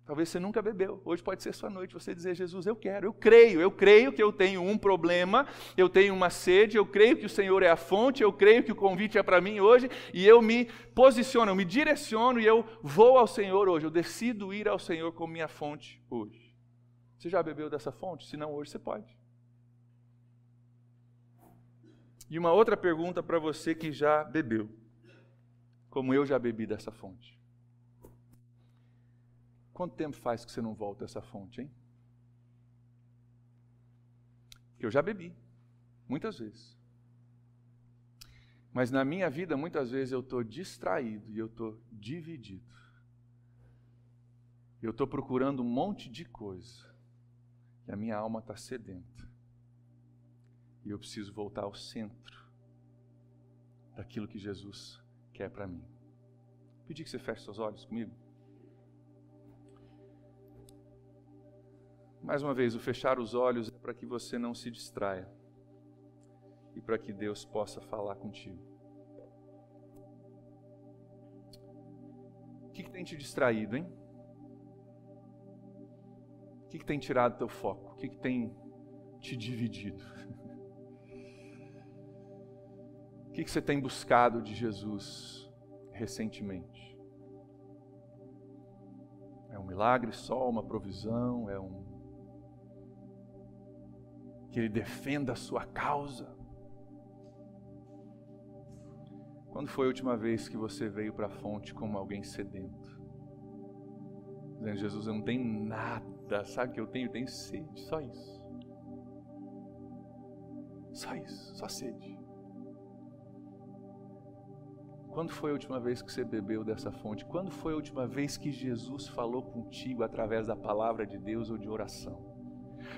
Talvez você nunca bebeu, hoje pode ser sua noite, você dizer, Jesus, eu quero, eu creio que eu tenho um problema, eu tenho uma sede, eu creio que o Senhor é a fonte, eu creio que o convite é para mim hoje, e eu me posiciono, eu me direciono e eu vou ao Senhor hoje, eu decido ir ao Senhor como minha fonte hoje. Você já bebeu dessa fonte? Se não, hoje você pode. E uma outra pergunta para você que já bebeu, como eu já bebi dessa fonte. Quanto tempo faz que você não volta a essa fonte, hein? Eu já bebi, muitas vezes. Mas na minha vida, muitas vezes eu estou distraído e eu estou dividido. Eu estou procurando um monte de coisa e a minha alma está sedenta. E eu preciso voltar ao centro daquilo que Jesus quer para mim. Vou pedir que você feche seus olhos comigo. Mais uma vez, o fechar os olhos é para que você não se distraia e para que Deus possa falar contigo. O que tem te distraído, hein? O que tem tirado teu foco? O que tem te dividido? O que você tem buscado de Jesus recentemente? É um milagre só, uma provisão, que Ele defenda a sua causa? Quando foi a última vez que você veio para a fonte como alguém sedento? Dizendo, Jesus, eu não tenho nada, sabe o que eu tenho? Eu tenho sede, só isso. Só isso, só sede. Quando foi a última vez que você bebeu dessa fonte? Quando foi a última vez que Jesus falou contigo através da palavra de Deus ou de oração?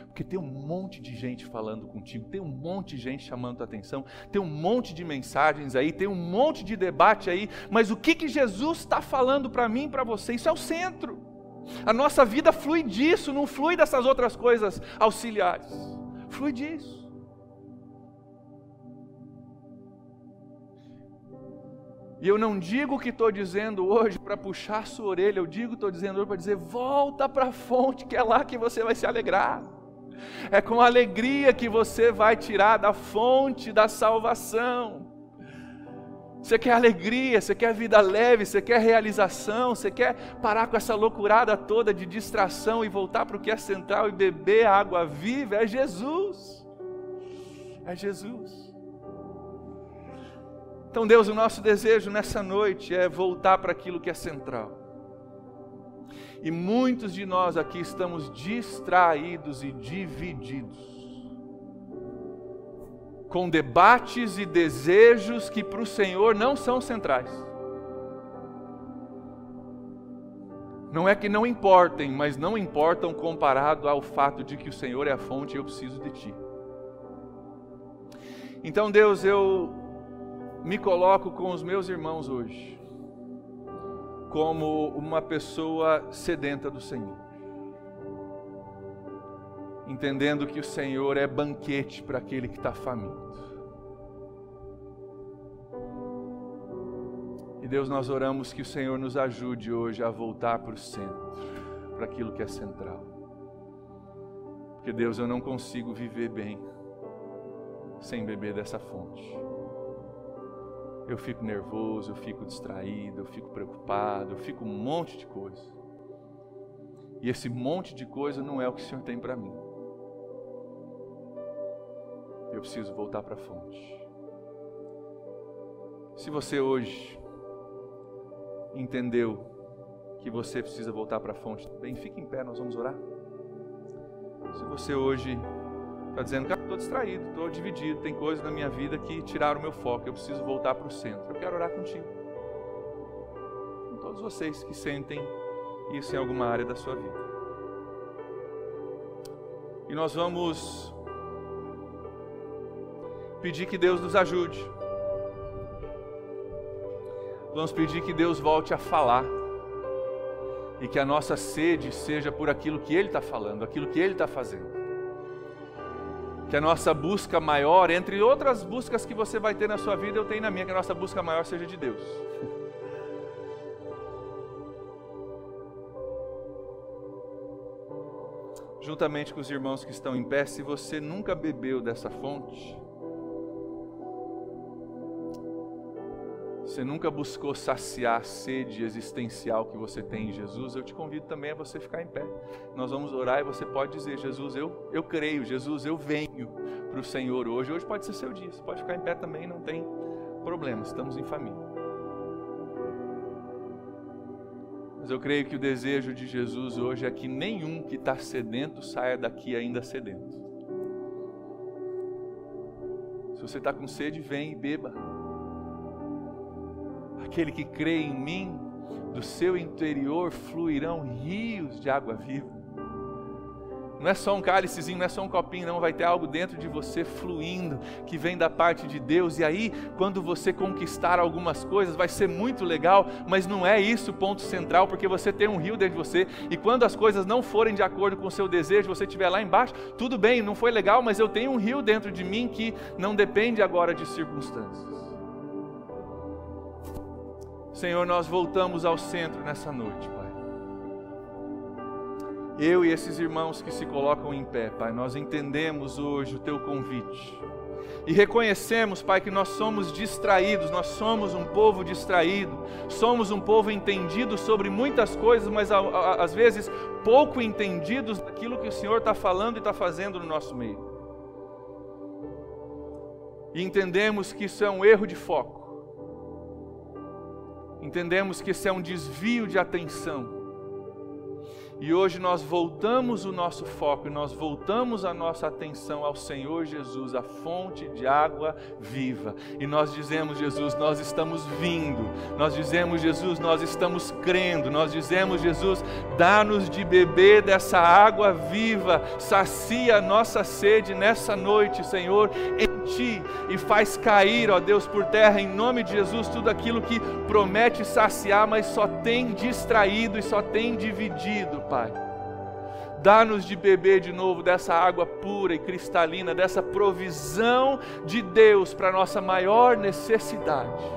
Porque tem um monte de gente falando contigo, tem um monte de gente chamando tua atenção, tem um monte de mensagens aí, tem um monte de debate aí, mas o que Jesus está falando para mim e para você? Isso é o centro. A nossa vida flui disso, não flui dessas outras coisas auxiliares. Flui disso. E eu não digo o que estou dizendo hoje para puxar a sua orelha, eu digo, estou dizendo hoje para dizer, volta para a fonte, que é lá que você vai se alegrar. É com alegria que você vai tirar da fonte da salvação. Você quer alegria, você quer vida leve, você quer realização, você quer parar com essa loucurada toda de distração e voltar para o que é central e beber a água viva? É Jesus. É Jesus. Então, Deus, o nosso desejo nessa noite é voltar para aquilo que é central. E muitos de nós aqui estamos distraídos e divididos, com debates e desejos que para o Senhor não são centrais. Não é que não importem, mas não importam comparado ao fato de que o Senhor é a fonte e eu preciso de Ti. Então, Deus, eu me coloco com os meus irmãos hoje, como uma pessoa sedenta do Senhor, entendendo que o Senhor é banquete para aquele que está faminto. E Deus, nós oramos que o Senhor nos ajude hoje a voltar para o centro, para aquilo que é central. Porque Deus, eu não consigo viver bem sem beber dessa fonte. Eu fico nervoso, eu fico distraído, eu fico preocupado, eu fico um monte de coisa. E esse monte de coisa não é o que o Senhor tem para mim. Eu preciso voltar para a fonte. Se você hoje entendeu que você precisa voltar para a fonte, bem, fique em pé, nós vamos orar. Se você hoje está dizendo, cara, estou distraído, estou dividido, tem coisas na minha vida que tiraram o meu foco, eu preciso voltar para o centro. Eu quero orar contigo. Com todos vocês que sentem isso em alguma área da sua vida. E nós vamos pedir que Deus nos ajude. Vamos pedir que Deus volte a falar. E que a nossa sede seja por aquilo que Ele está falando, aquilo que Ele está fazendo. Que a nossa busca maior, entre outras buscas que você vai ter na sua vida, eu tenho na minha, que a nossa busca maior seja de Deus. Juntamente com os irmãos que estão em pé, se você nunca bebeu dessa fonte, você nunca buscou saciar a sede existencial que você tem em Jesus, eu te convido também a você ficar em pé. Nós vamos orar e você pode dizer, Jesus, eu creio, Jesus, eu venho para o Senhor hoje. Hoje pode ser seu dia, você pode ficar em pé também, não tem problema, estamos em família. Mas eu creio que o desejo de Jesus hoje é que nenhum que está sedento saia daqui ainda sedento. Se você está com sede, vem e beba. Aquele que crê em mim, do seu interior fluirão rios de água viva. Não é só um cálicezinho, não é só um copinho, não. Vai ter algo dentro de você fluindo, que vem da parte de Deus. E aí, quando você conquistar algumas coisas, vai ser muito legal, mas não é isso o ponto central, porque você tem um rio dentro de você. E quando as coisas não forem de acordo com o seu desejo, você estiver lá embaixo, tudo bem, não foi legal, mas eu tenho um rio dentro de mim que não depende agora de circunstâncias. Senhor, nós voltamos ao centro nessa noite, Pai. Eu e esses irmãos que se colocam em pé, Pai, nós entendemos hoje o Teu convite. E reconhecemos, Pai, que nós somos distraídos, nós somos um povo distraído, somos um povo entendido sobre muitas coisas, mas às vezes pouco entendidos daquilo que o Senhor está falando e está fazendo no nosso meio. E entendemos que isso é um erro de foco. Entendemos que esse é um desvio de atenção. E hoje nós voltamos o nosso foco, e nós voltamos a nossa atenção ao Senhor Jesus, a fonte de água viva. E nós dizemos, Jesus, nós estamos vindo. Nós dizemos, Jesus, nós estamos crendo. Nós dizemos, Jesus, dá-nos de beber dessa água viva. Sacia a nossa sede nessa noite, Senhor, em Ti. E faz cair, ó Deus, por terra, em nome de Jesus, tudo aquilo que promete saciar, mas só tem distraído e só tem dividido, Pai. Dá-nos de beber de novo dessa água pura e cristalina, dessa provisão de Deus para a nossa maior necessidade.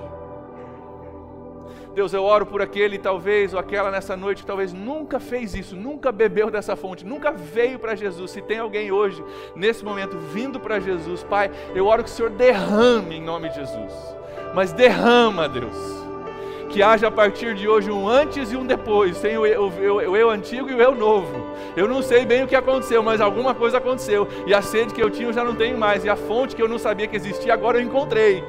Deus, eu oro por aquele talvez, ou aquela nessa noite que talvez nunca fez isso, nunca bebeu dessa fonte, nunca veio para Jesus. Se tem alguém hoje, nesse momento, vindo para Jesus, Pai, eu oro que o Senhor derrame em nome de Jesus. Mas derrama, Deus. Que haja a partir de hoje um antes e um depois. Tem o eu antigo e o eu novo. Eu não sei bem o que aconteceu, mas alguma coisa aconteceu. E a sede que eu tinha eu já não tenho mais. E a fonte que eu não sabia que existia, agora eu encontrei.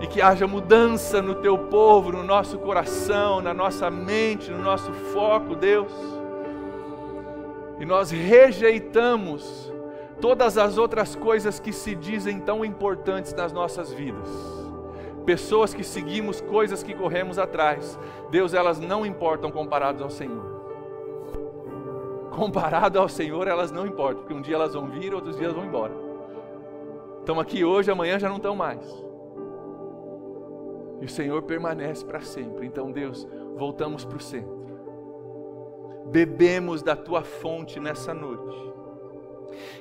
E que haja mudança no Teu povo, no nosso coração, na nossa mente, no nosso foco, Deus. E nós rejeitamos todas as outras coisas que se dizem tão importantes nas nossas vidas. Pessoas que seguimos, coisas que corremos atrás. Deus, elas não importam comparadas ao Senhor. Comparado ao Senhor, elas não importam, porque um dia elas vão vir, outros dias vão embora. Estão aqui hoje, amanhã já não estão mais. E o Senhor permanece para sempre. Então, Deus, voltamos para o centro. Bebemos da tua fonte nessa noite.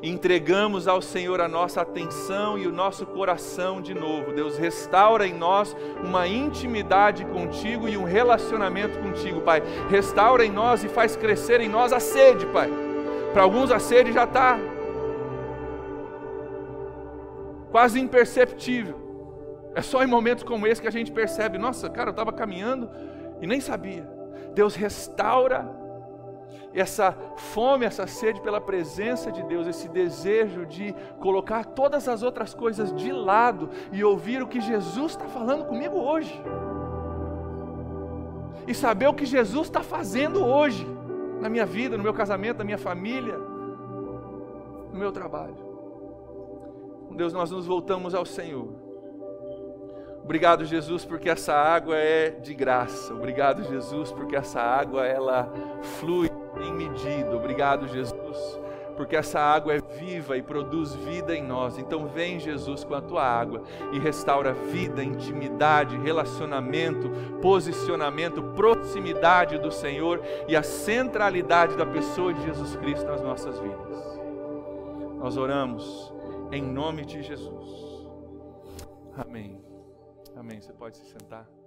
Entregamos ao Senhor a nossa atenção e o nosso coração de novo. Deus, restaura em nós uma intimidade contigo e um relacionamento contigo, Pai. Restaura em nós e faz crescer em nós a sede, Pai. Para alguns a sede já está quase imperceptível. É só em momentos como esse que a gente percebe, nossa, cara, eu estava caminhando e nem sabia. Deus, restaura essa fome, essa sede pela presença de Deus, esse desejo de colocar todas as outras coisas de lado e ouvir o que Jesus está falando comigo hoje. E saber o que Jesus está fazendo hoje, na minha vida, no meu casamento, na minha família, no meu trabalho. Deus, nós nos voltamos ao Senhor. Obrigado, Jesus, porque essa água é de graça. Obrigado, Jesus, porque essa água ela flui em medida. Obrigado, Jesus, porque essa água é viva e produz vida em nós. Então vem, Jesus, com a tua água e restaura vida, intimidade, relacionamento, posicionamento, proximidade do Senhor e a centralidade da pessoa de Jesus Cristo nas nossas vidas. Nós oramos em nome de Jesus. Amém. Amém. Você pode se sentar.